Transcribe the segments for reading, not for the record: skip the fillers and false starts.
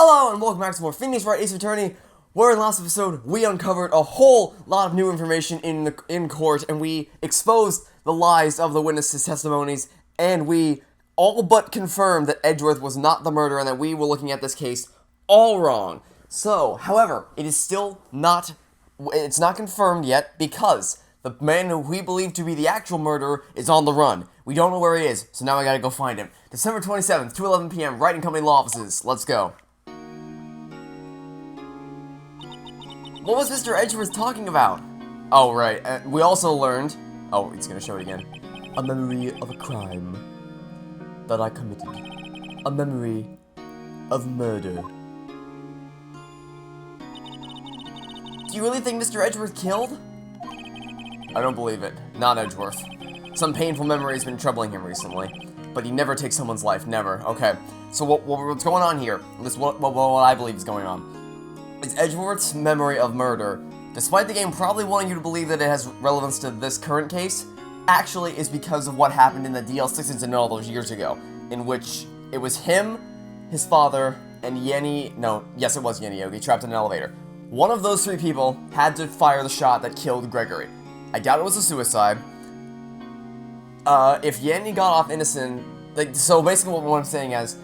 Hello and welcome back to more Phoenix Wright Ace Attorney, where in the last episode we uncovered a whole lot of new information in court, and we exposed the lies of the witnesses' testimonies, and we all but confirmed that Edgeworth was not the murderer and that we were looking at this case all wrong. So, however, it is still not, it's not confirmed yet because the man who we believe to be the actual murderer is on the run. We don't know where he is, so now I gotta go find him. December 27th, 2:11 p.m., Wright & Company Law Offices. Let's go. What was Mr. Edgeworth talking about? Oh, right. We also learned... Oh, it's gonna show it again. A memory of a crime that I committed. A memory of murder. Do you really think Mr. Edgeworth killed? I don't believe it. Not Edgeworth. Some painful memory has been troubling him recently. But he never takes someone's life. Never. Okay. So what's going on here? This is what I believe is going on. It's Edgeworth's memory of murder, despite the game probably wanting you to believe that it has relevance to this current case, actually is because of what happened in the DLC incident all those years ago, in which it was him, his father, and Yenny, no, yes it was Yenny Yogi, trapped in an elevator. One of those three people had to fire the shot that killed Gregory. I doubt it was a suicide. If Yenny got off innocent, so basically what I'm saying is,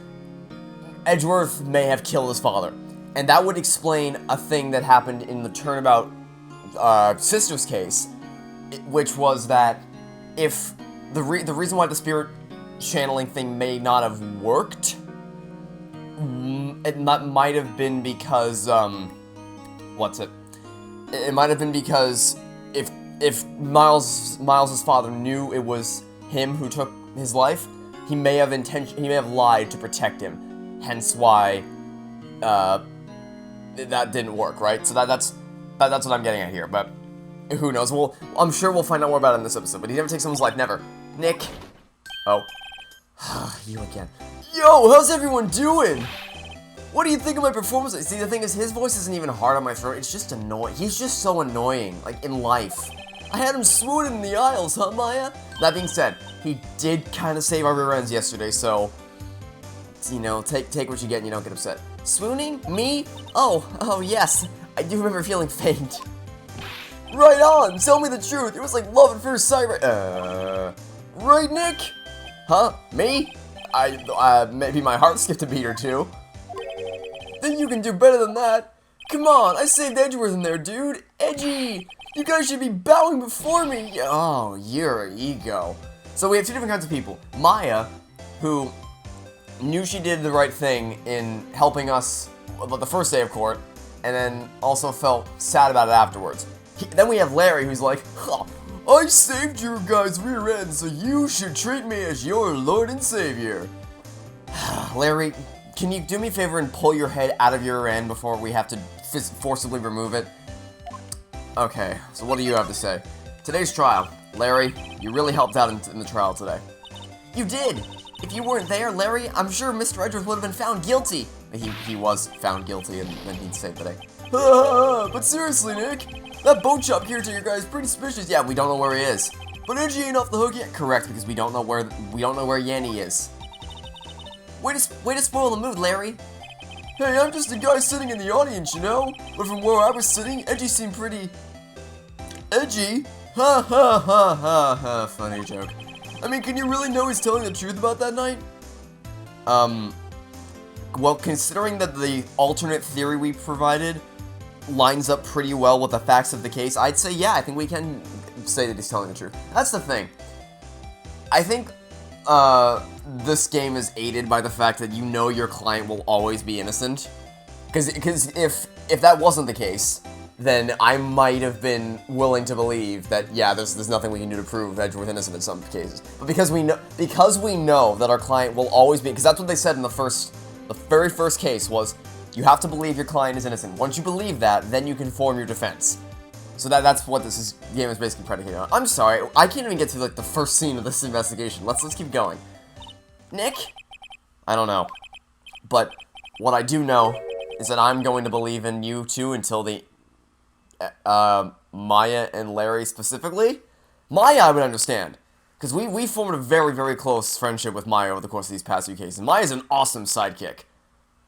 Edgeworth may have killed his father. And that would explain a thing that happened in the Turnabout sister's case, which was that if the reason why the spirit channeling thing may not have worked, it might have been because It might have been because if Miles's father knew it was him who took his life, he may have lied to protect him. Hence why that didn't work, right? So that's what I'm getting at here, but who knows? I'm sure we'll find out more about it in this episode, but he never takes someone's life, never. Nick. Oh. You again. Yo, how's everyone doing? What do you think of my performance? See, the thing is, his voice isn't even hard on my throat, it's just annoying. He's just so annoying, like, in life. I had him swooning in the aisles, huh, Maya? That being said, he did kind of save our rear ends yesterday, so, you know, take what you get and you don't get upset. Swooning? Me? Oh yes. I do remember feeling faint. Right on! Tell me the truth! It was like love at first sight, right? Right, Nick? Huh? Me? Maybe my heart skipped a beat or two. Then you can do better than that. Come on, I saved Edgeworth in there, dude. Edgy! You guys should be bowing before me! Oh, your ego. So we have two different kinds of people. Maya, who knew she did the right thing in helping us the first day of court, and then also felt sad about it afterwards. Then we have Larry, who's like, huh, I saved your guys' rear end, so you should treat me as your Lord and Savior. Larry, can you do me a favor and pull your head out of your rear end before we have to forcibly remove it? Okay, so what do you have to say? Today's trial. Larry, you really helped out in the trial today. You did! If you weren't there, Larry, I'm sure Mr. Edgeworth would have been found guilty. He was found guilty, and then he'd saved the day. But seriously, Nick, that boat shop caretaker guy is pretty suspicious. Yeah, we don't know where he is. But Edgy ain't off the hook yet. Correct, because we don't know where Yanni is. Way to spoil the mood, Larry. Hey, I'm just a guy sitting in the audience, you know. But from where I was sitting, Edgy seemed pretty edgy. Ha ha ha ha ha. Funny joke. I mean, can you really know he's telling the truth about that night? Well, considering that the alternate theory we provided lines up pretty well with the facts of the case, I'd say, yeah, I think we can say that he's telling the truth. That's the thing. I think, this game is aided by the fact that you know your client will always be innocent. Because if that wasn't the case, then I might have been willing to believe that, yeah, there's nothing we can do to prove Edgeworth innocent in some cases. But because we know that our client will always be, because that's what they said in the very first case was, you have to believe your client is innocent. Once you believe that, then you can form your defense. So that's what this game is basically predicated on. I'm sorry, I can't even get to like the first scene of this investigation. Let's keep going. Nick? I don't know. But what I do know is that I'm going to believe in you two until the Maya and Larry specifically. Maya I would understand, because we formed a very, very close friendship with Maya over the course of these past few cases. Maya's an awesome sidekick.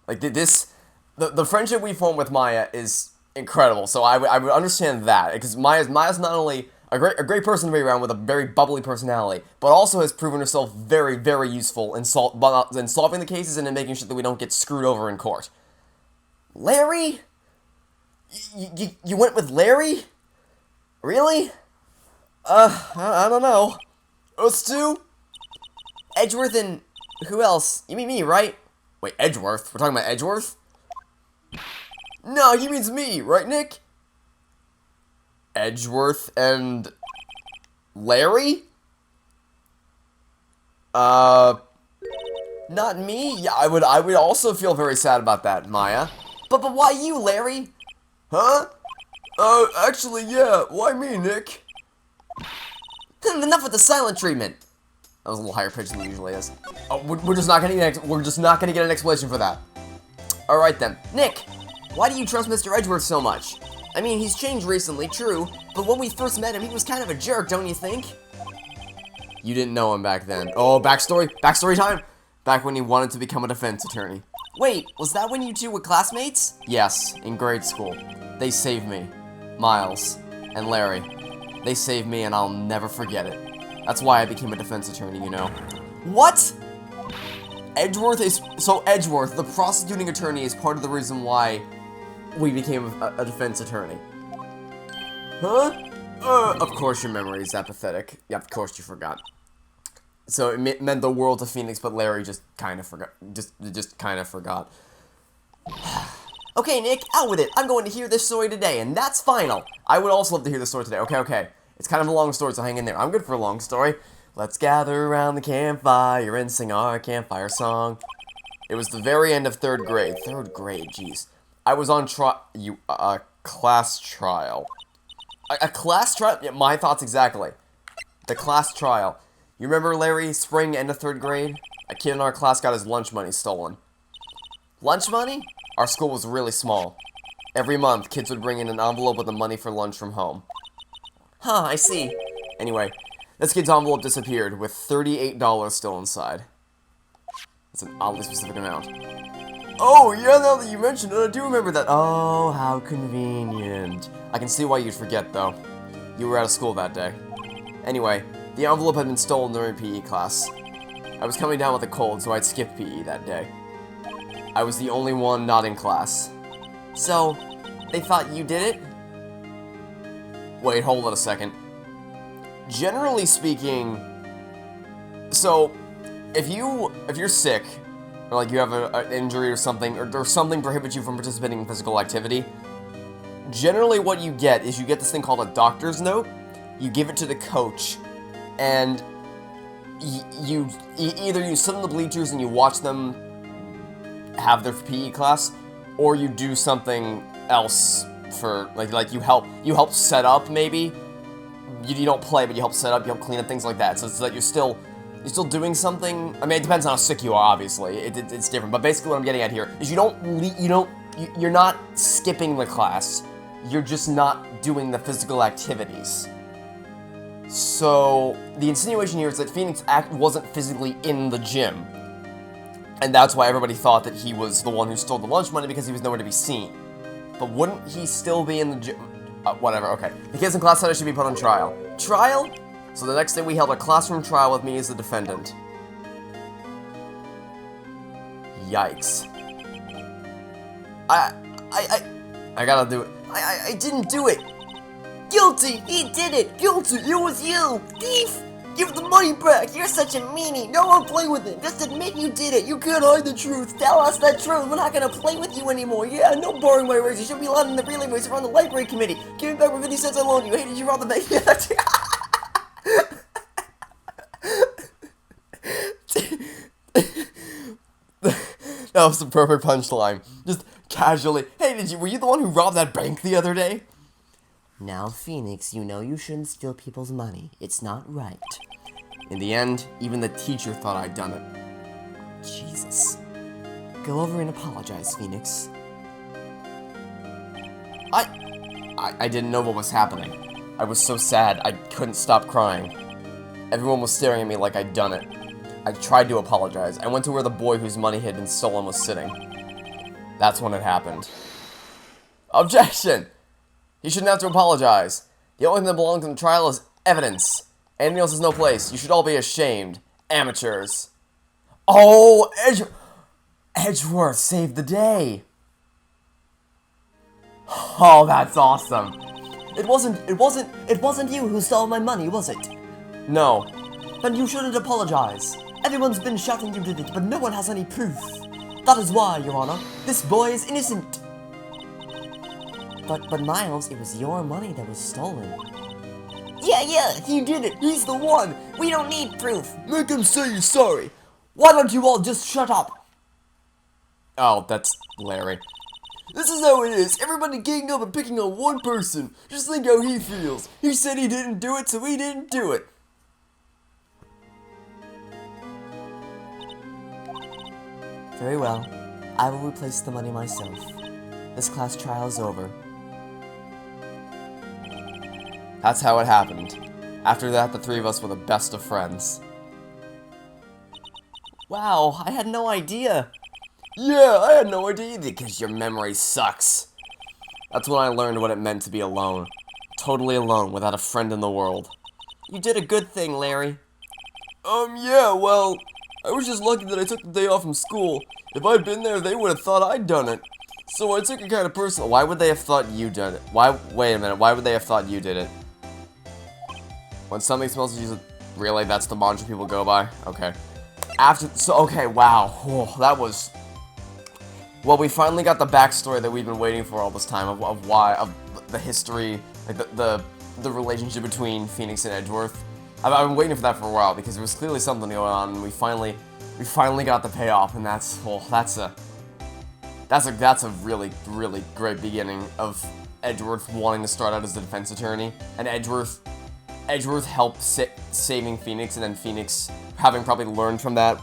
Like, this, the friendship we formed with Maya is incredible. So I would understand that, because Maya's not only a great person to be around with a very bubbly personality, but also has proven herself very, very useful in solving the cases and in making sure that we don't get screwed over in court. Larry? You went with Larry? Really? I don't know. Us two? Edgeworth and who else? You mean me, right? Wait, Edgeworth? We're talking about Edgeworth? No, he means me, right, Nick? Edgeworth and Larry? Not me? Yeah, I would also feel very sad about that, Maya. But why you, Larry? Huh? Actually, yeah. Why me, Nick? Enough with the silent treatment. That was a little higher pitched than it usually is. Oh, we're just not gonna get an explanation for that. All right then, Nick. Why do you trust Mr. Edgeworth so much? I mean, he's changed recently, true, but when we first met him, he was kind of a jerk, don't you think? You didn't know him back then. Oh, backstory time. Back when he wanted to become a defense attorney. Wait, was that when you two were classmates? Yes, in grade school. They saved me. Miles and Larry. They saved me and I'll never forget it. That's why I became a defense attorney, you know. What? Edgeworth, the prosecuting attorney, is part of the reason why we became a defense attorney. Huh? Of course your memory is that pathetic. Yeah, of course you forgot. So it meant the world to Phoenix, but Larry just kind of forgot. Just kind of forgot. Okay, Nick, out with it. I'm going to hear this story today, and that's final. I would also love to hear this story today. Okay. It's kind of a long story, so hang in there. I'm good for a long story. Let's gather around the campfire and sing our campfire song. It was the very end of 3rd grade. 3rd grade, jeez. I was on class trial. A class trial? Yeah, my thoughts exactly. The class trial. You remember Larry, spring, end of 3rd grade? A kid in our class got his lunch money stolen. Lunch money? Our school was really small. Every month, kids would bring in an envelope with the money for lunch from home. Huh, I see. Anyway, this kid's envelope disappeared with $38 still inside. That's an oddly specific amount. Oh, yeah, now that you mentioned it, I do remember that. Oh, how convenient. I can see why you'd forget, though. You were out of school that day. Anyway, the envelope had been stolen during PE class. I was coming down with a cold, so I'd skipped PE that day. I was the only one not in class. So, they thought you did it? Wait, hold on a second. Generally speaking, so, if you're sick, or like you have an injury or something, or something prohibits you from participating in physical activity, generally what you get is you get this thing called a doctor's note. You give it to the coach, and either you sit in the bleachers and you watch them have their PE class, or you do something else for, like you help set up, maybe. You don't play, but you help set up, you help clean up, things like that. So it's that you're still doing something. I mean, it depends on how sick you are, obviously. It's different, but basically what I'm getting at here is you're not skipping the class. You're just not doing the physical activities. So the insinuation here is that Phoenix wasn't physically in the gym. And that's why everybody thought that he was the one who stole the lunch money, because he was nowhere to be seen. But wouldn't he still be in the gym? Whatever, okay. The kids in class said I should be put on trial. Trial? So the next day we held a classroom trial with me as the defendant. Yikes. I gotta do it. I didn't do it. Guilty! He did it! Guilty! It was you! Thief! Give the money back! You're such a meanie! No one play with it! Just admit you did it! You can't hide the truth! Tell us the truth! We're not gonna play with you anymore! Yeah, no borrowing my race! You should be allowed in the relay race around the library committee! Give me back my 50 cents I loaned you! Hey, did you rob the bank? That was the perfect punchline. Just casually, hey, were you the one who robbed that bank the other day? Now, Phoenix, you know you shouldn't steal people's money. It's not right. In the end, even the teacher thought I'd done it. Jesus. Go over and apologize, Phoenix. I didn't know what was happening. I was so sad, I couldn't stop crying. Everyone was staring at me like I'd done it. I tried to apologize. I went to where the boy whose money had been stolen was sitting. That's when it happened. Objection! He shouldn't have to apologize. The only thing that belongs in the trial is evidence. Anything else has no place. You should all be ashamed. Amateurs. Oh, Edgeworth saved the day. Oh, that's awesome. It wasn't you who stole my money, was it? No. Then you shouldn't apologize. Everyone's been shouting you did it, but no one has any proof. That is why, Your Honor, this boy is innocent. But Miles, it was your money that was stolen. Yeah, he did it. He's the one. We don't need proof. Make him say you're sorry. Why don't you all just shut up? Oh, that's Larry. This is how it is. Everybody ganging up and picking on one person. Just think how he feels. He said he didn't do it, so he didn't do it. Very well. I will replace the money myself. This class trial is over. That's how it happened. After that, the three of us were the best of friends. Wow, I had no idea. Yeah, I had no idea because your memory sucks. That's when I learned what it meant to be alone. Totally alone, without a friend in the world. You did a good thing, Larry. Yeah, well, I was just lucky that I took the day off from school. If I'd been there, they would have thought I'd done it. So I took it kind of personal. Why would they have thought you did it? Wait a minute, why would they have thought you did it? When something smells, you really, that's the mantra people go by? Okay. Okay, wow. Oh, that was... Well, we finally got the backstory that we've been waiting for all this time of the history, like the relationship between Phoenix and Edgeworth. I've been waiting for that for a while because there was clearly something going on, and we finally got the payoff, and that's a really great beginning of Edgeworth wanting to start out as a defense attorney, and Edgeworth helped saving Phoenix, and then Phoenix having probably learned from that.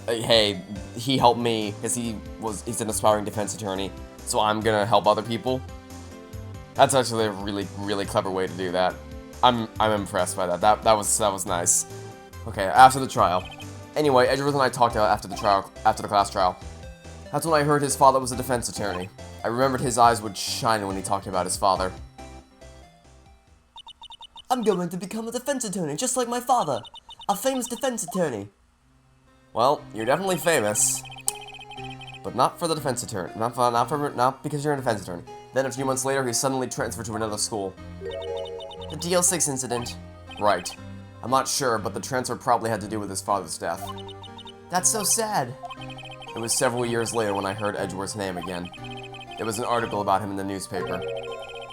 Hey, he helped me because he's an aspiring defense attorney, so I'm gonna help other people. That's actually a really clever way to do that. I'm impressed by that. That was nice. Okay, after the trial. Anyway, Edgeworth and I talked out after the class trial. That's when I heard his father was a defense attorney. I remembered his eyes would shine when he talked about his father. I'm going to become a defense attorney, just like my father. A famous defense attorney. Well, you're definitely famous. But not for the defense attorney. Not because you're a defense attorney. Then a few months later, he suddenly transferred to another school. The DL6 incident. Right. I'm not sure, but the transfer probably had to do with his father's death. That's so sad. It was several years later when I heard Edgeworth's name again. There was an article about him in the newspaper.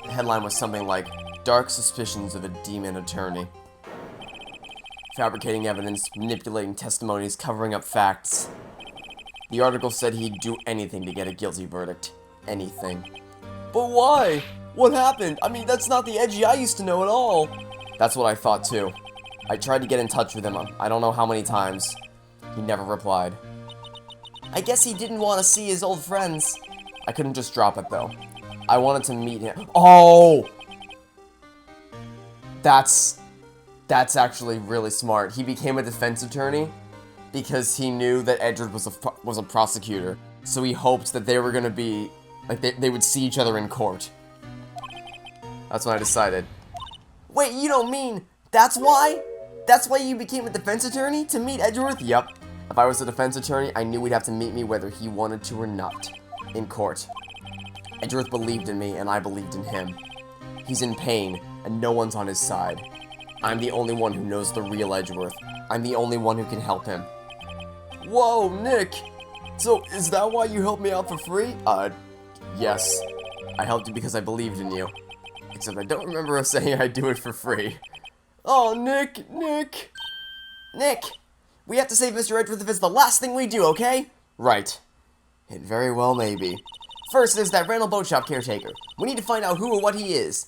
The headline was something like, "Dark Suspicions of a Demon Attorney." Fabricating evidence, manipulating testimonies, covering up facts. The article said he'd do anything to get a guilty verdict. Anything. But why? What happened? I mean, that's not the Edgy I used to know at all. That's what I thought too. I tried to get in touch with him, I don't know how many times. He never replied. I guess he didn't want to see his old friends. I couldn't just drop it though. I wanted to meet him. Oh! That's actually really smart. He became a defense attorney because he knew that Edgeworth was a prosecutor. So he hoped that they were gonna be, like, they would see each other in court. That's when I decided. Wait, you don't mean that's why? That's why you became a defense attorney? To meet Edgeworth? Yep. If I was a defense attorney, I knew he'd have to meet me whether he wanted to or not. In court. Edgeworth believed in me, and I believed in him. He's in pain, and no one's on his side. I'm the only one who knows the real Edgeworth. I'm the only one who can help him. Whoa, Nick! So, is that why you helped me out for free? Yes. I helped you because I believed in you. Except I don't remember us saying I'd do it for free. Oh, Nick! Nick! We have to save Mr. Edgeworth if it's the last thing we do, okay? Right. It very well may be. First, there's that Randall Boat Shop caretaker. We need to find out who or what he is.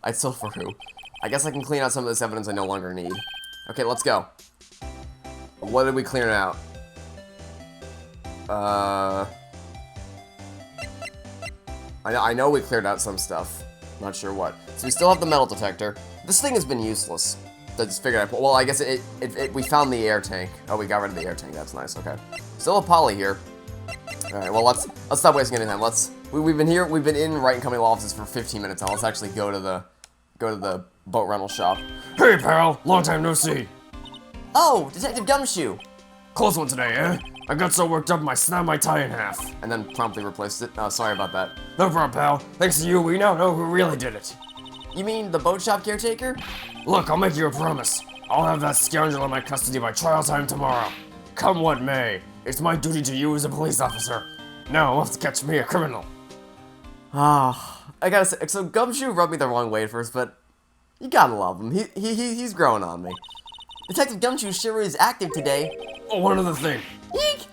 I'd still for who. I guess I can clean out some of this evidence I no longer need. Okay, let's go. What did we clear out? I know we cleared out some stuff. Not sure what. So we still have the metal detector. This thing has been useless. I just figured out. Well, I guess we found the air tank. Oh, we got rid of the air tank. That's nice. Okay. Still a poly here. Alright, well, let's stop wasting any time. We've been in Wright and Company law offices for 15 minutes now. Let's actually go to the boat rental shop. Hey, pal! Long time no see. Oh, Detective Gumshoe! Close one today, eh? I got so worked up I snapped my tie in half. And then promptly replaced it. Oh, sorry about that. No problem, pal. Thanks to you, we now know who really did it. You mean the boat shop caretaker? Look, I'll make you a promise. I'll have that scoundrel in my custody by trial time tomorrow. Come what may, it's my duty to you as a police officer. Now, let's catch me a criminal. Ah, I gotta say, so Gumshoe rubbed me the wrong way at first, but you gotta love him. He's growing on me. Detective Gumshoe sure is active today. Oh, one other thing. Eek!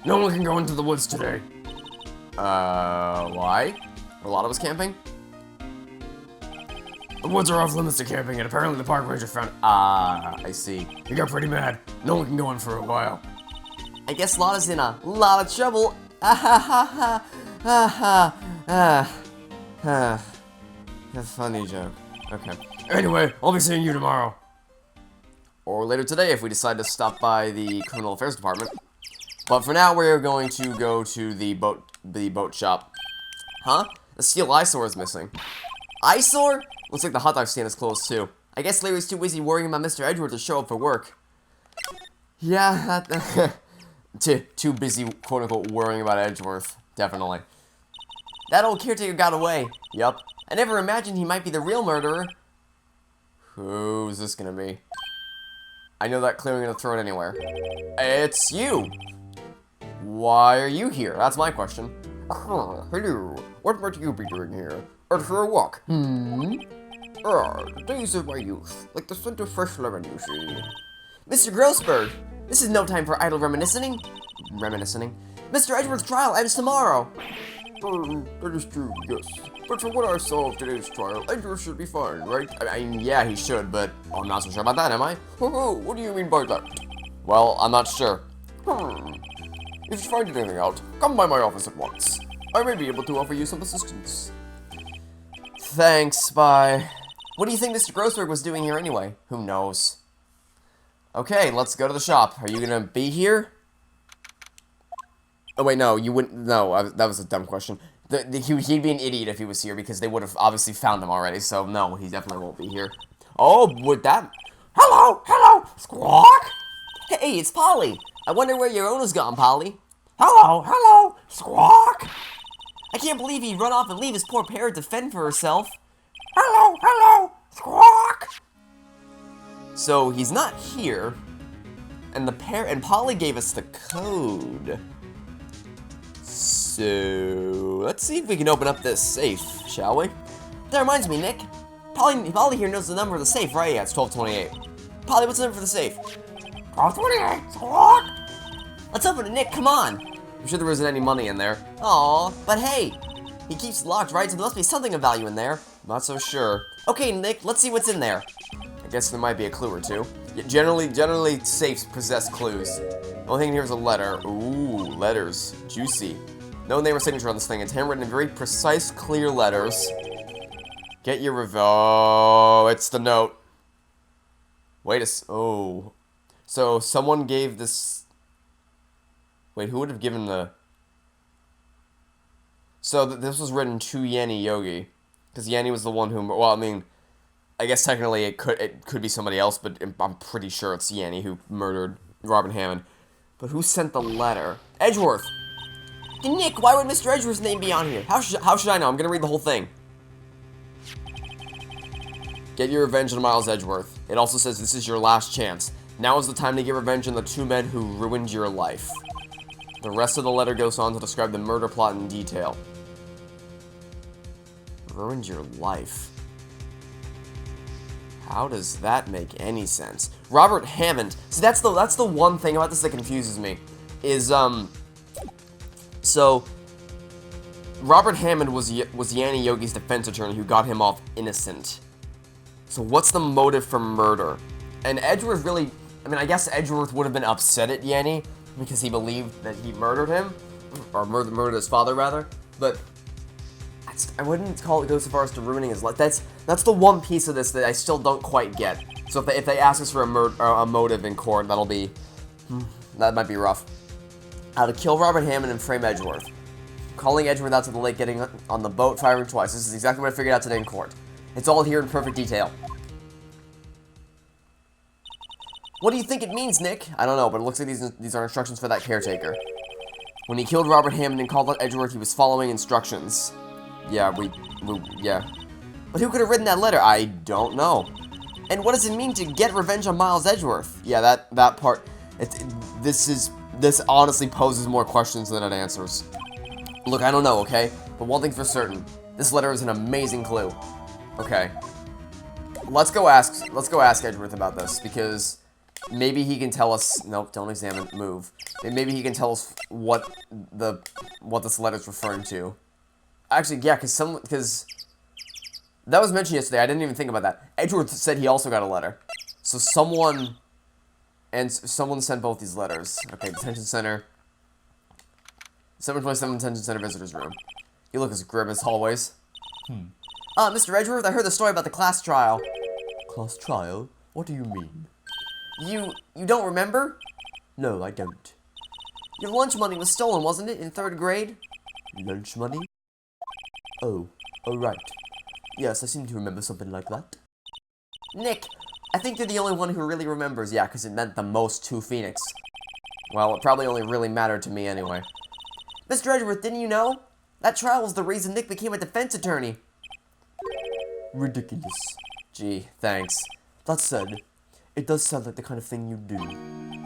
No one can go into the woods today. Why? A lot of us camping? The woods are off limits to camping, and apparently the park ranger found. I see. He got pretty mad. No one can go in for a while. I guess Lotta's in a lot of trouble. Ah ha ha ha. A funny joke. Okay. Anyway, I'll be seeing you tomorrow. Or later today if we decide to stop by the criminal affairs department. But for now, we're going to go to the boat shop. Huh? The steel eyesore is missing. Eyesore? Looks like the hot dog stand is closed too. I guess Larry's too busy worrying about Mr. Edgeworth to show up for work. Yeah, too busy, quote-unquote, worrying about Edgeworth. Definitely. That old caretaker got away. Yup. I never imagined he might be the real murderer. Who's this gonna be? I know that clearly gonna throw it anywhere. It's you! Why are you here? That's my question. Hello. What might you be doing here? Out for a walk? The days of my youth, like the scent of fresh lemon, you see. Mr. Grossberg, this is no time for idle reminiscing. Mr. Edgeworth's trial ends tomorrow. That is true, yes. But from what I saw of today's trial, Edgeworth should be fine, right? I mean, yeah, he should, but I'm not so sure about that, am I? Oh, what do you mean by that? Well, I'm not sure. If you find anything out, come by my office at once. I may be able to offer you some assistance. Thanks, bye. What do you think Mr. Grossberg was doing here anyway? Who knows? Okay, let's go to the shop. Are you gonna be here? Oh wait, no, you wouldn't. No, that was a dumb question. He'd be an idiot if he was here because they would have obviously found him already. So no, he definitely won't be here. Oh, would that? Hello, squawk. Hey, it's Polly. I wonder where your owner's gone, Polly. Hello, squawk. I can't believe he'd run off and leave his poor parrot to fend for herself. Hello, squawk. So he's not here, and Polly gave us the code. So let's see if we can open up this safe, shall we? That reminds me, Nick. Polly here knows the number of the safe, right? Yeah, it's 1228. Polly, what's the number for the safe? 1228, squawk. Let's open it, Nick. Come on. I'm sure there isn't any money in there. Aw, but hey, he keeps it locked, right? So there must be something of value in there. Not so sure. Okay, Nick, let's see what's in there. I guess there might be a clue or two. Yeah, generally, safes possess clues. The only thing here is a letter. Ooh, letters. Juicy. No name or signature on this thing. It's handwritten in very precise, clear letters. Get your oh, it's the note. Wait oh. So, someone gave this... Wait, who would have given the... So, this was written to Yanni Yogi. Because Yanni was the one who... Well, I mean... I guess technically it could be somebody else, but I'm pretty sure it's Yanni who murdered Robin Hammond. But who sent the letter? Edgeworth! Nick, why would Mr. Edgeworth's name be on here? How should I know? I'm gonna read the whole thing. Get your revenge on Miles Edgeworth. It also says this is your last chance. Now is the time to get revenge on the two men who ruined your life. The rest of the letter goes on to describe the murder plot in detail. Ruined your life. How does that make any sense? Robert Hammond. See, that's the one thing about this that confuses me. Is, so, Robert Hammond was Yanni Yogi's defense attorney who got him off innocent. So what's the motive for murder? And Edgeworth really, I mean, I guess Edgeworth would have been upset at Yanni because he believed that he murdered him, or murdered his father, rather, but I wouldn't go so far as to ruining his life. That's the one piece of this that I still don't quite get. So if they ask us for a motive in court, that might be rough. How to kill Robert Hammond and frame Edgeworth. Calling Edgeworth out to the lake, getting on the boat, firing twice. This is exactly what I figured out today in court. It's all here in perfect detail. What do you think it means, Nick? I don't know, but it looks like these are instructions for that caretaker. When he killed Robert Hammond and called out Edgeworth, he was following instructions. Yeah, yeah. But who could have written that letter? I don't know. And what does it mean to get revenge on Miles Edgeworth? Yeah, that part. This honestly poses more questions than it answers. Look, I don't know, okay? But one thing's for certain. This letter is an amazing clue. Okay. Let's go ask Edgeworth about this, because maybe he can tell us. Nope, don't examine. Move. Maybe he can tell us what this letter's referring to. Actually, yeah, because that was mentioned yesterday. I didn't even think about that. Edgeworth said he also got a letter. So someone sent both these letters. Okay, detention center. 727 detention center visitors room. You look as grim as always. Mr. Edgeworth, I heard the story about the class trial. Class trial? What do you mean? You don't remember? No, I don't. Your lunch money was stolen, wasn't it, in 3rd grade? Lunch money? Oh, right. Yes, I seem to remember something like that. Nick, I think you're the only one who really remembers. Yeah, because it meant the most to Phoenix. Well, it probably only really mattered to me anyway. Mr. Edgeworth, didn't you know? That trial was the reason Nick became a defense attorney. Ridiculous. Gee, thanks. That said, it does sound like the kind of thing you do.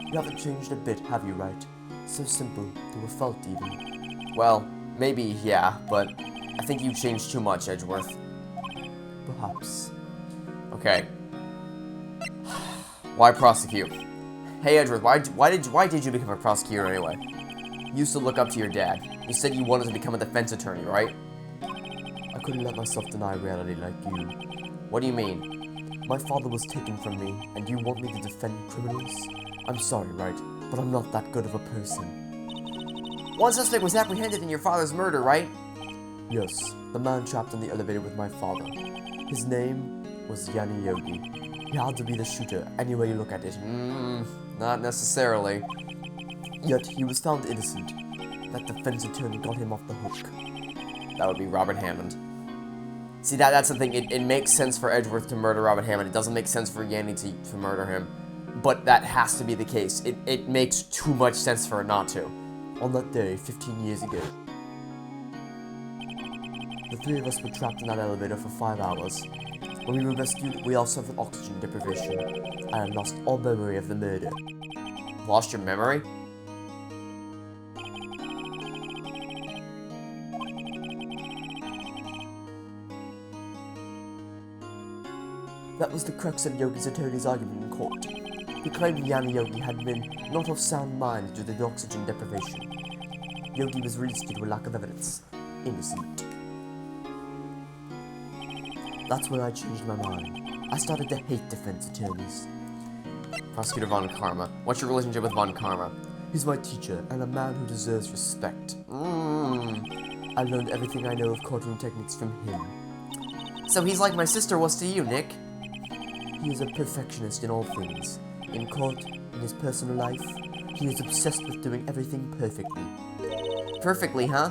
You haven't changed a bit, have you, right? So simple, to a fault even. Well, maybe, yeah, but I think you changed too much, Edgeworth. Perhaps. Okay. Why prosecute? Hey, Edgeworth, why did you become a prosecutor anyway? You used to look up to your dad. You said you wanted to become a defense attorney, right? I couldn't let myself deny reality like you. What do you mean? My father was taken from me, and you want me to defend criminals? I'm sorry, right? But I'm not that good of a person. One suspect was apprehended in your father's murder, right? Yes, the man trapped in the elevator with my father. His name was Yanni Yogi. He had to be the shooter, any way you look at it. Not necessarily. Yet he was found innocent. That defense attorney got him off the hook. That would be Robert Hammond. See, that's the thing. It makes sense for Edgeworth to murder Robert Hammond. It doesn't make sense for Yanni to murder him. But that has to be the case. It makes too much sense for it not to. On that day, 15 years ago, the three of us were trapped in that elevator for 5 hours. When we were rescued, we all suffered oxygen deprivation. I had lost all memory of the murder. Lost your memory? That was the crux of Yogi's attorney's argument in court. He claimed Yanni Yogi had been not of sound mind due to the oxygen deprivation. Yogi was released due to a lack of evidence. Innocent. That's when I changed my mind. I started to hate defense attorneys. Prosecutor Von Karma. What's your relationship with Von Karma? He's my teacher, and a man who deserves respect. I learned everything I know of courtroom techniques from him. So he's like my sister was to you, Nick. He is a perfectionist in all things. In court, in his personal life, he is obsessed with doing everything perfectly. Perfectly, huh?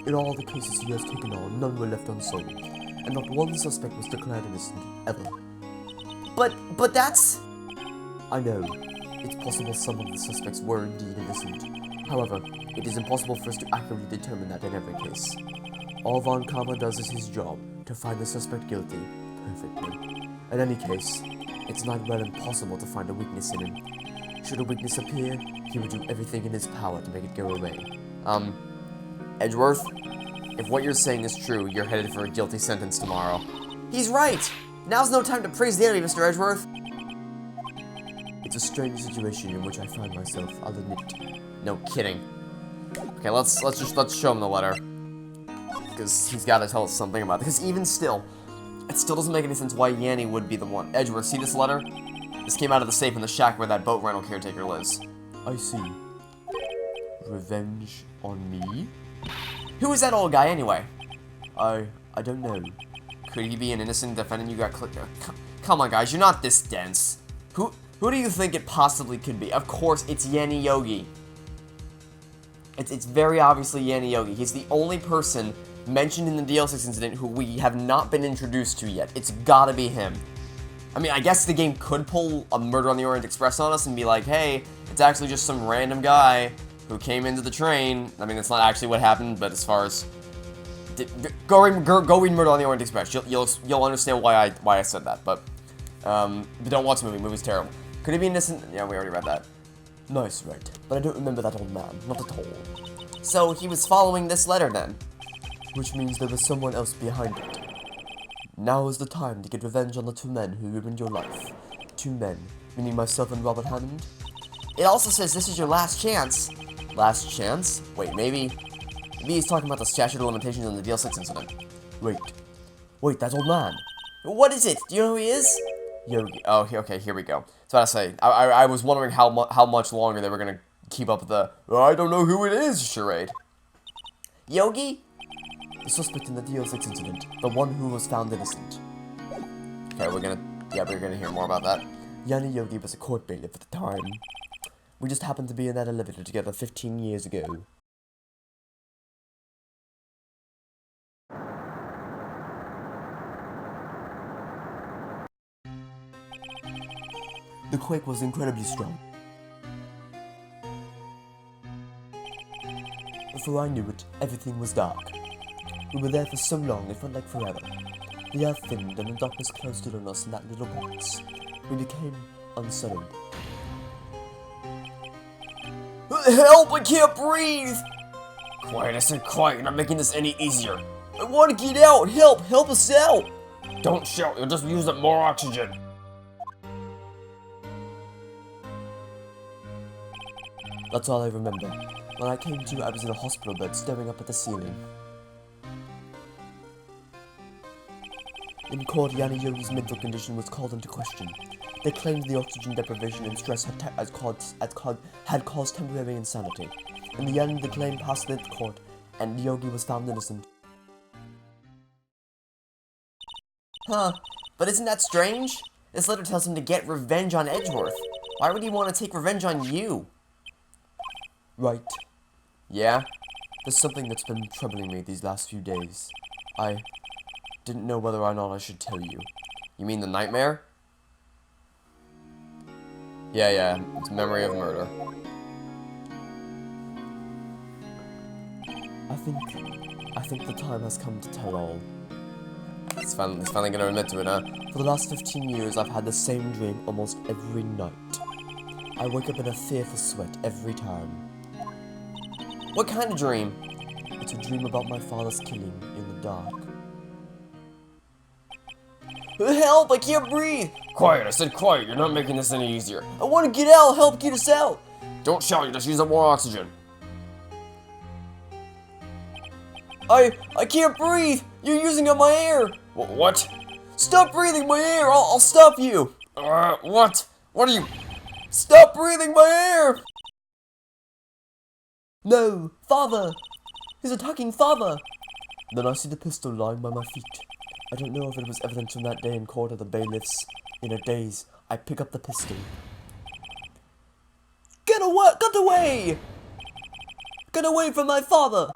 In all the cases he has taken on, none were left unsolved, and not one suspect was declared innocent, ever. But that's... I know. It's possible some of the suspects were indeed innocent. However, it is impossible for us to accurately determine that in every case. All Von Karma does is his job, to find the suspect guilty, perfectly. In any case, it's not well impossible to find a weakness in him. Should a weakness appear, he would do everything in his power to make it go away. Edgeworth, if what you're saying is true, you're headed for a guilty sentence tomorrow. He's right! Now's no time to praise the enemy, Mr. Edgeworth. It's a strange situation in which I find myself, I'll admit. No kidding. Okay, let's show him the letter. Because he's got to tell us something about it. Because even still, it still doesn't make any sense why Yanni would be the one. Edgeworth, see this letter? This came out of the safe in the shack where that boat rental caretaker lives. I see. Revenge on me? Who is that old guy anyway? I don't know. Could he be an innocent defendant you got clicked? Come on, guys, you're not this dense. Who do you think it possibly could be? Of course, it's Yanni Yogi. It's very obviously Yanni Yogi. He's the only person mentioned in the DL6 incident who we have not been introduced to yet. It's gotta be him. I mean, I guess the game could pull a Murder on the Orient Express on us and be like, hey, it's actually just some random guy who came into the train. I mean, that's not actually what happened, but as far as... Go read Murder on the Orient Express. You'll understand why I said that, but don't watch the movie. The movie's terrible. Could it be innocent? Yeah, we already read that. Nice, right. But I don't remember that old man. Not at all. So he was following this letter then? Which means there was someone else behind it. Now is the time to get revenge on the two men who ruined your life. Two men, meaning myself and Robert Hammond. It also says this is your last chance. Last chance? Wait, maybe he's talking about the statute of limitations on the DL6 incident. Wait, that old man. What is it? Do you know who he is? Yogi. Oh, okay, here we go. So I say, I was wondering how much longer they were gonna keep up with the I don't know who it is charade. Yogi? The suspect in the DL6 incident, the one who was found innocent. Okay, we're gonna hear more about that. Yanni Yogi was a court bailiff at the time. We just happened to be in that elevator together 15 years ago. The quake was incredibly strong. Before I knew it, everything was dark. We were there for so long, it felt like forever. The earth thinned and the darkness closed in on us in that little box. We became unsettled. Help! I can't breathe! Quiet, I said quiet. You're not making this any easier. I want to get out! Help us out! Don't shout. You'll just use up more oxygen. That's all I remember. When I came to, I was in a hospital bed staring up at the ceiling. In court, Yanni Yogi's mental condition was called into question. They claimed the oxygen deprivation and stress had caused temporary insanity. In the end, the claim passed the court, and Yogi was found innocent. Huh, but isn't that strange? This letter tells him to get revenge on Edgeworth. Why would he want to take revenge on you? Right. Yeah? There's something that's been troubling me these last few days. I didn't know whether or not I should tell you. You mean the nightmare? Yeah, it's memory of murder. I think the time has come to tell all. It's finally gonna admit to it, huh? For the last 15 years, I've had the same dream almost every night. I wake up in a fearful sweat every time. What kind of dream? It's a dream about my father's killing in the dark. Help! I can't breathe! Quiet, I said quiet. You're not making this any easier. I want to get out! Help get us out! Don't shout. You just use up more oxygen. I can't breathe! You're using up my air! What? Stop breathing my air! I'll stop you! What? What are you... Stop breathing my air! No! Father! He's attacking Father! Then I see the pistol lying by my feet. I don't know if it was evidence from that day in court or the bailiffs. In a daze, I pick up the pistol. Get away! Get away! Get away from my father!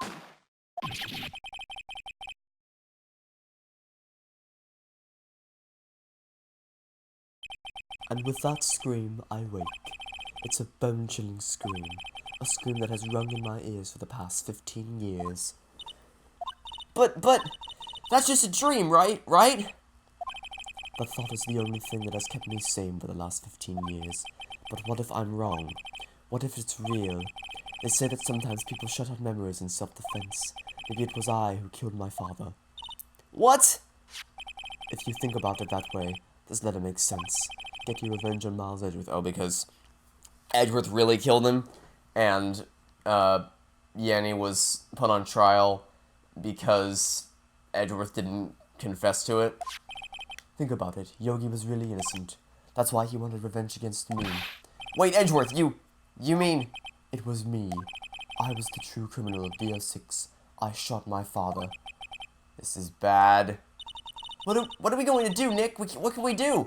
And with that scream, I wake. It's a bone-chilling scream. A scream that has rung in my ears for the past 15 years. But, that's just a dream, right? That thought is the only thing that has kept me sane for the last 15 years. But what if I'm wrong? What if it's real? They say that sometimes people shut out memories in self-defense. Maybe it was I who killed my father. What? If you think about it that way, this letter makes sense. Get your revenge on Miles Edgeworth. Oh, because Edgeworth really killed him, and Yanni was put on trial because Edgeworth didn't confess to it. Think about it. Yogi was really innocent. That's why he wanted revenge against me. Wait, Edgeworth, you mean... It was me. I was the true criminal of DO6. I shot my father. This is bad. What are we going to do, Nick? What can we do?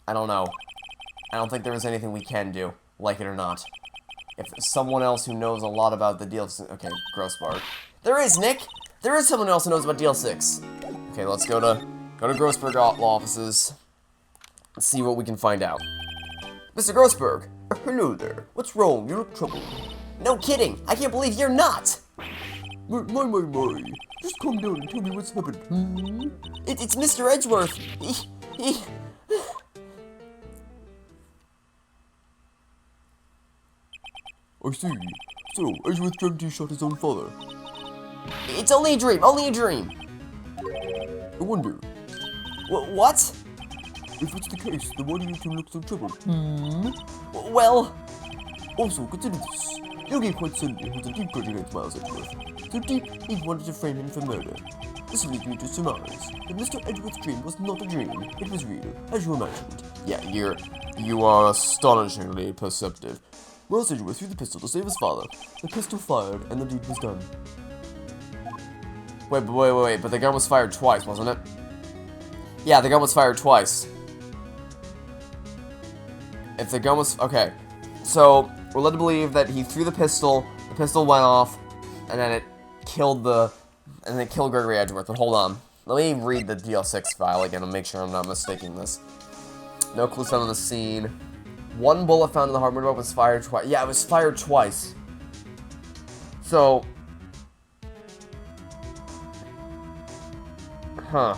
I don't know. I don't think there is anything we can do, like it or not. if someone else who knows a lot about the DL6... Okay, gross bark. There is, Nick! There is someone else who knows about DL6. Okay, let's go to Grossberg Law Offices. Let's see what we can find out. Mr. Grossberg! Hello there. What's wrong? You look troubled. No kidding! I can't believe you're not! My. Just calm down and tell me what's happened. It's Mr. Edgeworth! I see. So, Edgeworth dreamt he shot his own father. It's only a dream! Only a dream! I wonder, What? if it's the case, then why do you two look so troubled? Well... Also, consider this. Yogi quite suddenly holds a deep grudge against Miles Edgeworth. So deep, he wanted to frame him for murder. This leads me to surmise that Mr. Edgeworth's dream was not a dream, it was real, as you imagined. Yeah, you are astonishingly perceptive. Miles Edgeworth threw the pistol to save his father. The pistol fired, and the deed was done. Wait, but the gun was fired twice, wasn't it? Yeah, the gun was fired twice. If the gun was... Okay. So, we're led to believe that he threw the pistol went off, and then it killed Gregory Edgeworth. But hold on. Let me read the DL6 file again and make sure I'm not mistaking this. No clues found on the scene. One bullet found in the hardware was fired twice. Yeah, it was fired twice. So... Huh.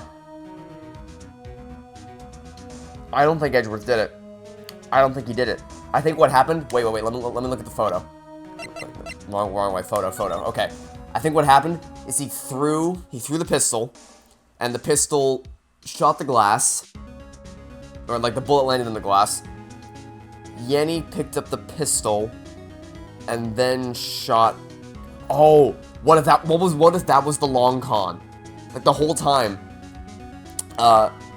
I don't think Edgeworth did it. I don't think he did it. I think what happened... Wait, let me look at the photo. Wrong way, photo. Okay. I think what happened is he threw the pistol, and the pistol shot the glass, or like the bullet landed in the glass. Yenny picked up the pistol, and then shot... Oh! What if that was the long con? Like, the whole time,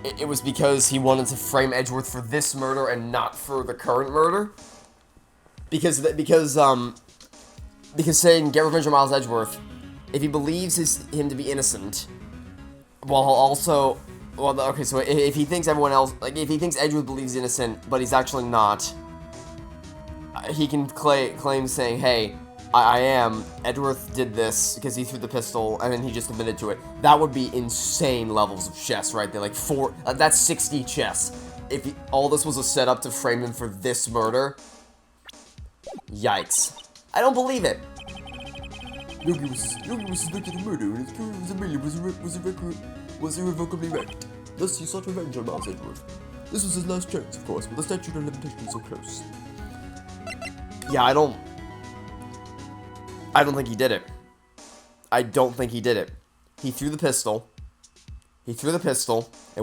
it was because he wanted to frame Edgeworth for this murder and not for the current murder. Because saying, get revenge on Miles Edgeworth, if he believes him to be innocent, while also... Well, okay, so if he thinks everyone else... Like, if he thinks Edgeworth believes he's innocent, but he's actually not, he can claim saying, hey... I am. Edgeworth did this because he threw the pistol and then he just admitted to it. That would be insane levels of chess right there. Like that's 60 chess. If all this was a setup to frame him for this murder. Yikes. I don't believe it. Yogi was suspected of murder and his career as a murderer was irrevocably wrecked. Thus he sought revenge on Miles Edgeworth. This was his last chance, of course, with the statute of limitations so close. Yeah, I don't think he did it. I don't think he did it. He threw the pistol. It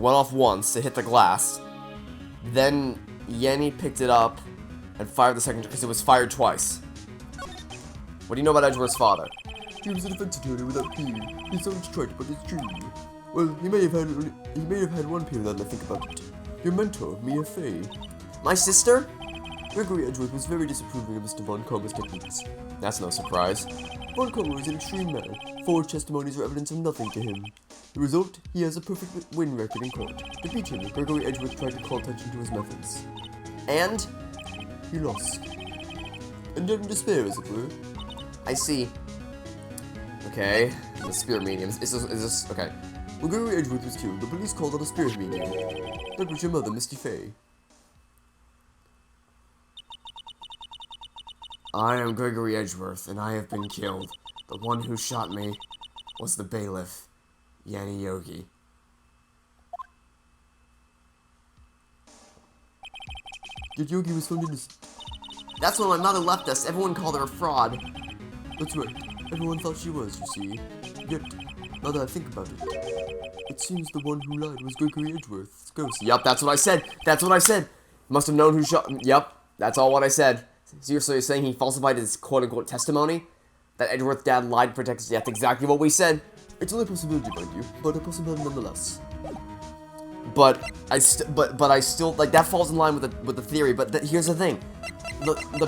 went off once. It hit the glass. Then Yenny picked it up and fired the second because it was fired twice. What do you know about Edgeworth's father? He was a defense attorney without peer. He sounds trite, but it's true. Well, he may have had one peer now that I think about it. Your mentor, Mia Fey. My sister? Gregory Edgeworth was very disapproving of Mr. Von Karma's techniques. That's no surprise. Von Karma is an extreme man. Forged testimonies are evidence of nothing to him. The result? He has a perfect win record in court. To beat him, Gregory Edgeworth tried to call attention to his methods. And? He lost. And in despair, as it were. I see. Okay. The spirit medium. Is this... Okay. When Gregory Edgeworth was killed, the police called on a spirit medium. That was your mother, Misty Fey. I am Gregory Edgeworth, and I have been killed. The one who shot me was the bailiff, Yanni Yogi. Yet Yogi was found innocent. That's when my mother left us. Everyone called her a fraud. That's right. Everyone thought she was, you see. Yet, now that I think about it seems the one who lied was Gregory Edgeworth's ghost. Yup, that's what I said. That's what I said. Must have known who shot... Yup, that's all what I said. Seriously, you're saying he falsified his quote-unquote testimony? That Edgeworth's dad lied to protect his death? Exactly what we said. It's only a possibility, mind you, but a possibility nonetheless. But I still like that falls in line with the theory. But here's the thing, the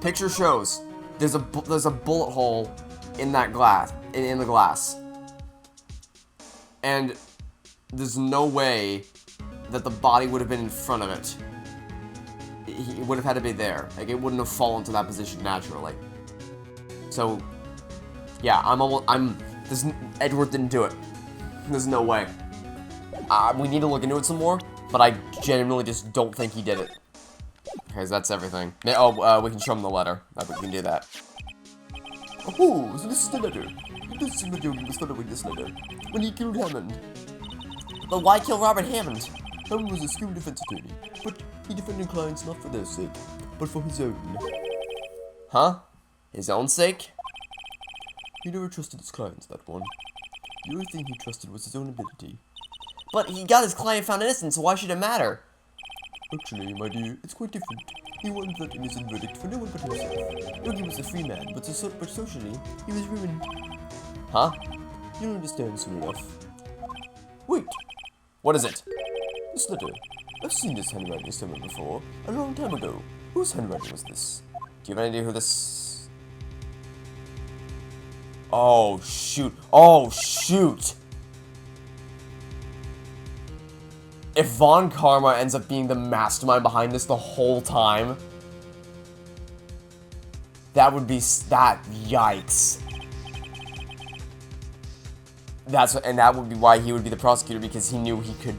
picture shows there's a bullet hole in that glass in the glass, and there's no way that the body would have been in front of it. he would have had to be there. Like, it wouldn't have fallen to that position naturally. So, yeah, Edgeworth didn't do it. There's no way. We need to look into it some more, but I genuinely just don't think he did it. Okay, so that's everything. Oh, we can show him the letter. We can do that. Oh, so this is the letter. It does seem that Yogi was following this letter when he killed Hammond. But why kill Robert Hammond? Hammond was a skilled defense attorney, but he defended clients not for their sake, but for his own. Huh? His own sake? He never trusted his clients, that one. The only thing he trusted was his own ability. But he got his client found innocent, so why should it matter? Actually, my dear, it's quite different. He wanted that innocent verdict for no one but himself. Yogi was a free man, but socially, he was ruined. Huh? You'll understand soon enough. Wait! What is it? This letter. I've seen this handwriting somewhere before, a long time ago. Whose handwriting was this? Do you have any idea who this... Oh, shoot. Oh, shoot! If Von Karma ends up being the mastermind behind this the whole time, that would be... Yikes. And that would be why he would be the prosecutor, because he knew he could...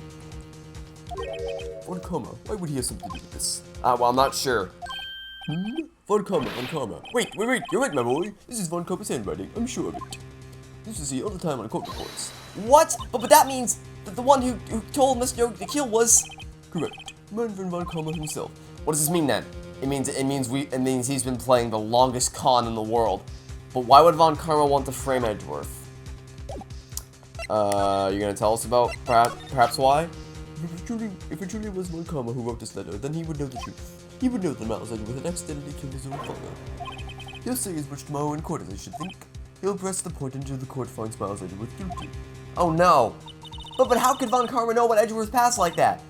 Von Karma, why would he have something to do with this? well, I'm not sure. Von Karma. Wait, you're right, my boy. This is Von Karma's handwriting, I'm sure of it. This is see all the time on court reports. What? But that means that the one who told Mr. Yogi to kill was... Correct. Manfred Von Karma himself. What does this mean then? It means he's been playing the longest con in the world. But why would Von Karma want to frame Edgeworth? You're gonna tell us about perhaps why? If it truly was Von Karma who wrote this letter, then he would know the truth. He would know that Miles Edgeworth had accidentally killed his own father. He'll say as much tomorrow in court as I should think. He'll press the point until the court finds Miles Edgeworth guilty. Oh no! But how could Von Karma know what Edgeworth's past like that?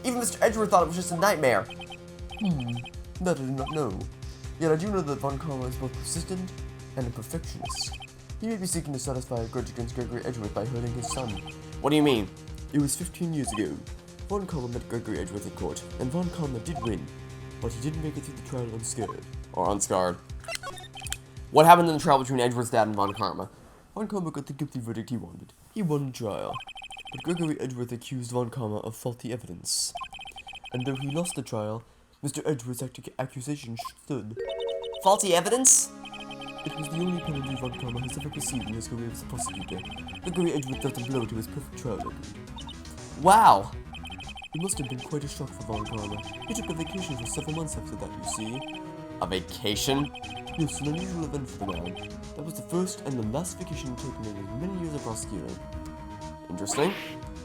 Even Mr. Edgeworth thought it was just a nightmare. That I do not know. Yet I do know that Von Karma is both persistent and a perfectionist. He may be seeking to satisfy a grudge against Gregory Edgeworth by hurting his son. What do you mean? It was 15 years ago. Von Karma met Gregory Edgeworth in court, and Von Karma did win, but he didn't make it through the trial unscared. Or unscarred. What happened in the trial between Edgeworth's dad and Von Karma? Von Karma got the guilty verdict he wanted. He won the trial. But Gregory Edgeworth accused Von Karma of faulty evidence. And though he lost the trial, Mr. Edgeworth's accusation stood. Faulty evidence? It was the only penalty Von Karma has ever received in his career as a prosecutor. Gregory Edgeworth dealt a blow to his perfect trial record. Wow. It must have been quite a shock for Von Karma. He took a vacation for several months after that, you see. A vacation? Yes, an unusual event for the man. That was the first and the last vacation taken in his many years of prosecuting. Interesting.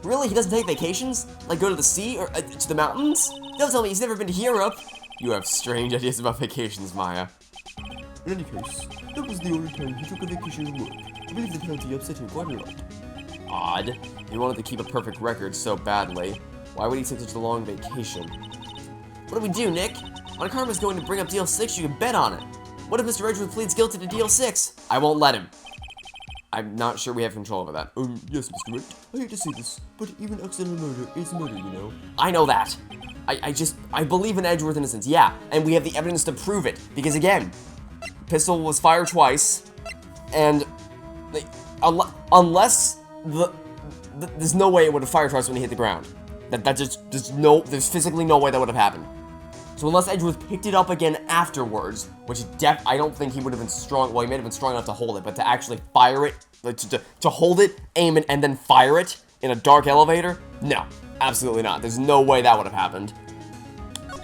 Really? He doesn't take vacations? Like go to the sea or to the mountains? Don't tell me he's never been to Europe. You have strange ideas about vacations, Maya. In any case, that was the only time he took a vacation at work. I believe the penalty upset him quite a lot. Odd. He wanted to keep a perfect record so badly. Why would he take such a long vacation? What do we do, Nick? When Karma's going to bring up Deal 6, you can bet on it. What if Mr. Edgeworth pleads guilty to Deal 6? I won't let him. I'm not sure we have control over that. Yes, Mr. Wright. I hate to say this, but even accidental murder is murder, you know. I know that. I believe in Edgeworth's innocence, yeah. And we have the evidence to prove it. Because again, pistol was fired twice. And, unless there's no way it would have fired twice when he hit the ground. There's physically no way that would have happened. So unless Edgeworth picked it up again afterwards, which I don't think he would have been strong, well, he may have been strong enough to hold it, but to actually fire it, like to hold it, aim it, and then fire it in a dark elevator? No, absolutely not. There's no way that would have happened.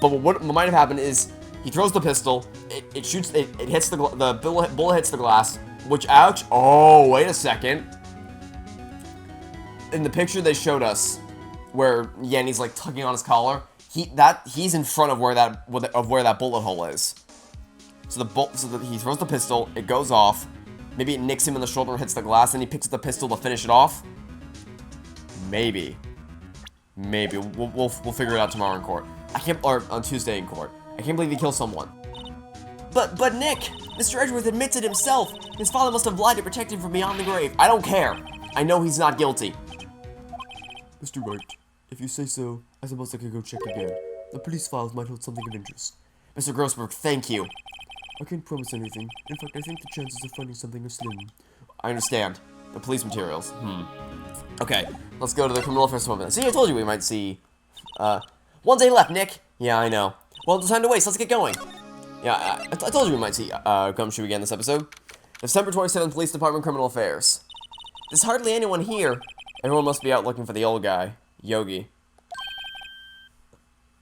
But what might have happened is, he throws the pistol, it shoots, it hits the bullet hits the glass, which actually, oh, wait a second. In the picture they showed us, where Yanni's like tugging on his collar, he's in front of where that bullet hole is. So he throws the pistol, it goes off, maybe it nicks him in the shoulder and hits the glass, and he picks up the pistol to finish it off. Maybe we'll figure it out tomorrow in court. Or on Tuesday in court. I can't believe he killed someone. But Nick, Mr. Edgeworth admits it himself. His father must have lied to protect him from beyond the grave. I don't care. I know he's not guilty. Mr. Wright, if you say so, I suppose I could go check again. The police files might hold something of interest. Mr. Grossberg, thank you. I can't promise anything. In fact, I think the chances of finding something are slim. I understand. The police materials. Okay, let's go to the criminal affairs department. See, I told you we might see... 1 day left, Nick. Yeah, I know. Well, no time to waste. Let's get going. Yeah, I told you we might see Gumshoe again this episode. December 27th, Police Department, Criminal Affairs. There's hardly anyone here. Everyone must be out looking for the old guy, Yogi.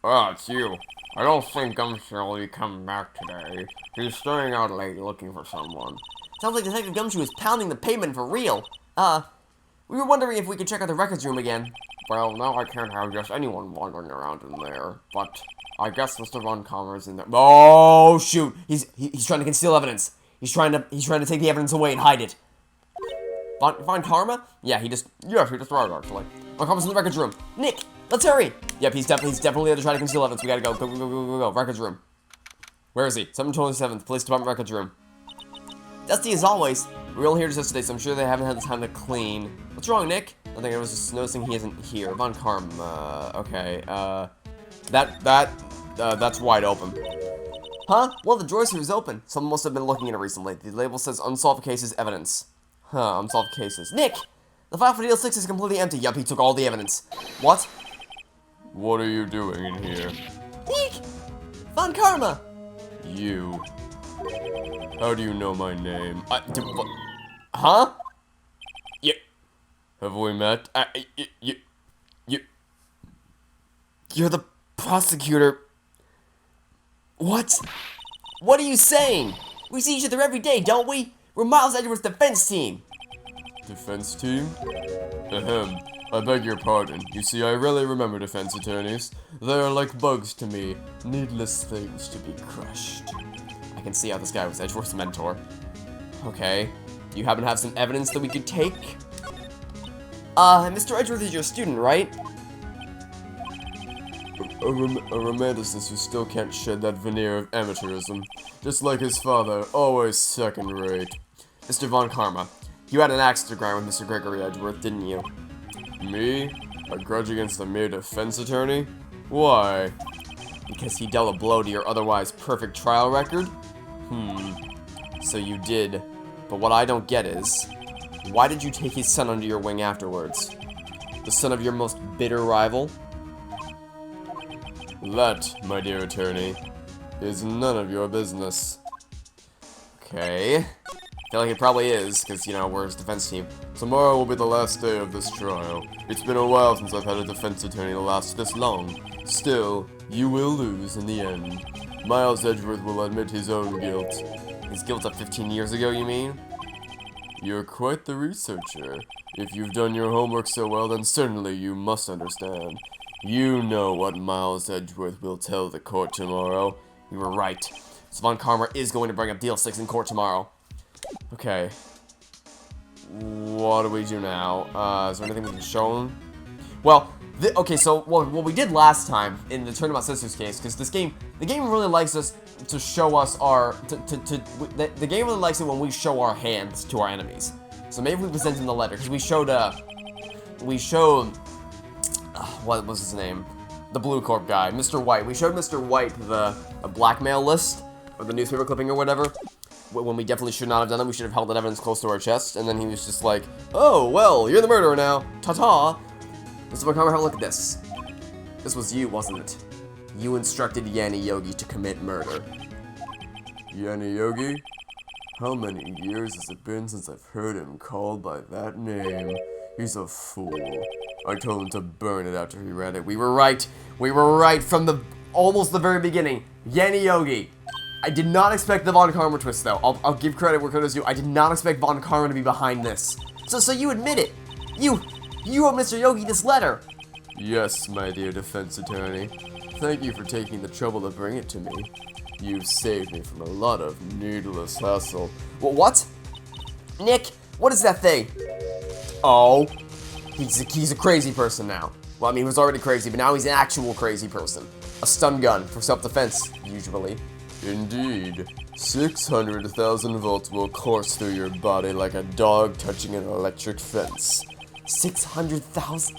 Oh, it's you. I don't think Gumshoe will be coming back today. He's staying out late looking for someone. Sounds like Detective Gumshoe is pounding the pavement for real. We were wondering if we could check out the records room again. Well, now I can't have just anyone wandering around in there, but I guess Mr. Von Commer's in there. Oh shoot! He's trying to conceal evidence. He's trying to take the evidence away and hide it. Von Karma? Yeah, he just right, actually. Von Karma's in the records room. Nick, let's hurry. Yep, he's definitely there to try to conceal evidence. We gotta go. Go. Records room. Where is he? 727th, Police Department records room. Dusty as always. We're all here just today, so I'm sure they haven't had the time to clean. What's wrong, Nick? I think I was just noticing he isn't here. Von Karma. Okay. That's wide open. Huh? Well, the drawer here is open. Someone must have been looking in it recently. The label says unsolved cases evidence. Huh, unsolved cases. Nick! The file for deal 6 is completely empty. Yup, he took all the evidence. What? What are you doing in here? Nick! Von Karma! You. How do you know my name? What? Huh? Yeah. Have we met? You're the prosecutor. What? What are you saying? We see each other every day, don't we? We're Miles Edgeworth's defense team. Defense team? Ahem. I beg your pardon. You see, I rarely remember defense attorneys. They are like bugs to me. Needless things to be crushed. I can see how this guy was Edgeworth's mentor. Okay. Do you happen to have some evidence that we could take? Mr. Edgeworth is your student, right? A romanticist who still can't shed that veneer of amateurism. Just like his father, always second-rate. Mr. Von Karma, you had an axe to grind with Mr. Gregory Edgeworth, didn't you? Me? A grudge against a mere defense attorney? Why? Because he dealt a blow to your otherwise perfect trial record? So you did. But what I don't get is, why did you take his son under your wing afterwards? The son of your most bitter rival? That, my dear attorney, is none of your business. Okay. I feel like it probably is, because, you know, we're his defense team. Tomorrow will be the last day of this trial. It's been a while since I've had a defense attorney last this long. Still, you will lose in the end. Miles Edgeworth will admit his own guilt. His guilt of 15 years ago, you mean? You're quite the researcher. If you've done your homework so well, then certainly you must understand. You know what Miles Edgeworth will tell the court tomorrow. You were right. So Von Karma is going to bring up Deal 6 in court tomorrow. Okay. What do we do now? Is there anything we can show him? Well, okay, so what we did last time in the Turnabout Sisters case, because the game really likes us to show us our, the game really likes it when we show our hands to our enemies. So maybe we present him the letter, because we showed, what was his name? The Blue Corp guy, Mr. White. We showed Mr. White the blackmail list, or the newspaper clipping or whatever, when we definitely should not have done it. We should have held that evidence close to our chest, and then he was just like, oh, well, you're the murderer now. Ta-ta. Mr. Von Karma, have a look at this. This was you, wasn't it? You instructed Yanni Yogi to commit murder. Yanni Yogi? How many years has it been since I've heard him called by that name? He's a fool. I told him to burn it after he read it. We were right. We were right from almost the very beginning. Yanni Yogi. I did not expect the Von Karma twist, though. I'll give credit where credit is due. I did not expect Von Karma to be behind this. So you admit it. You wrote Mr. Yogi this letter. Yes, my dear defense attorney. Thank you for taking the trouble to bring it to me. You've saved me from a lot of needless hassle. Well, what? Nick, what is that thing? Oh, he's a crazy person now. Well, I mean, he was already crazy, but now he's an actual crazy person. A stun gun for self-defense, usually. Indeed. 600,000 volts will course through your body like a dog touching an electric fence. 600,000?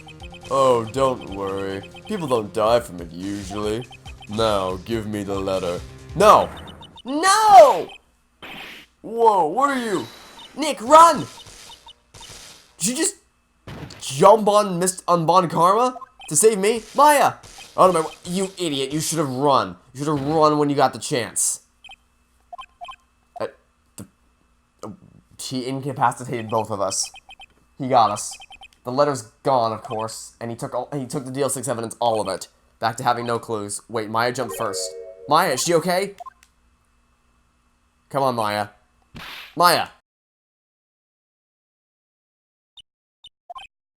Oh, don't worry. People don't die from it usually. Now, give me the letter. No! No! Whoa, what are you? Nick, run! Did you just jump on Bon Karma to save me? Maya! Oh no, you idiot, you should have run. You should have run when you got the chance. He incapacitated both of us. He got us. The letter's gone, of course, and he took the DL6 evidence, all of it. Back to having no clues. Wait, Maya jumped first. Maya, is she okay? Come on, Maya. Maya!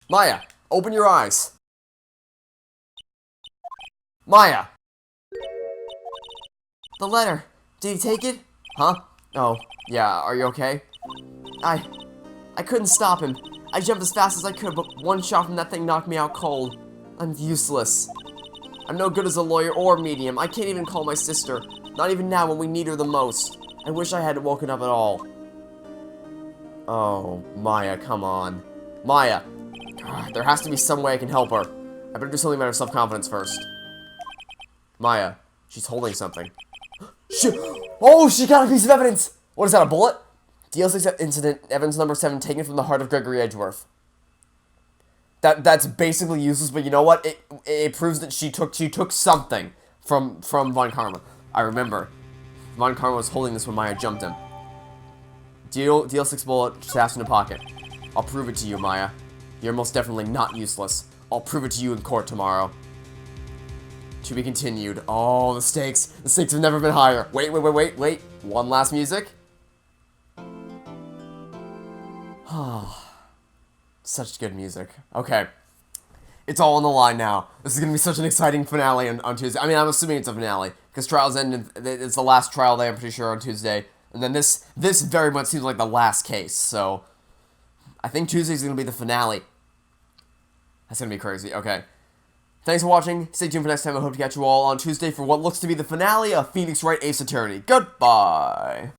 Maya, open your eyes. Maya! The letter. Did he take it? Huh? Oh, yeah, are you okay? I couldn't stop him. I jumped as fast as I could, but one shot from that thing knocked me out cold. I'm useless. I'm no good as a lawyer or medium. I can't even call my sister. Not even now when we need her the most. I wish I hadn't woken up at all. Oh, Maya, come on. Maya! God, there has to be some way I can help her. I better do something about her self-confidence first. Maya, she's holding something. Oh, she got a piece of evidence! What is that, a bullet? DL6 incident, evidence number 7, taken from the heart of Gregory Edgeworth. That's basically useless, but you know what? It proves that she took something from Von Karma. I remember. Von Karma was holding this when Maya jumped him. DL6 bullet, stashed in a pocket. I'll prove it to you, Maya. You're most definitely not useless. I'll prove it to you in court tomorrow. To be continued. Oh, the stakes. The stakes have never been higher. Wait. One last music. Such good music. Okay. It's all on the line now. This is going to be such an exciting finale on Tuesday. I mean, I'm assuming it's a finale, because trials end, it's the last trial day, I'm pretty sure, on Tuesday. And then this very much seems like the last case, so I think Tuesday's going to be the finale. That's going to be crazy. Okay. Thanks for watching. Stay tuned for next time. I hope to catch you all on Tuesday for what looks to be the finale of Phoenix Wright Ace Attorney. Goodbye!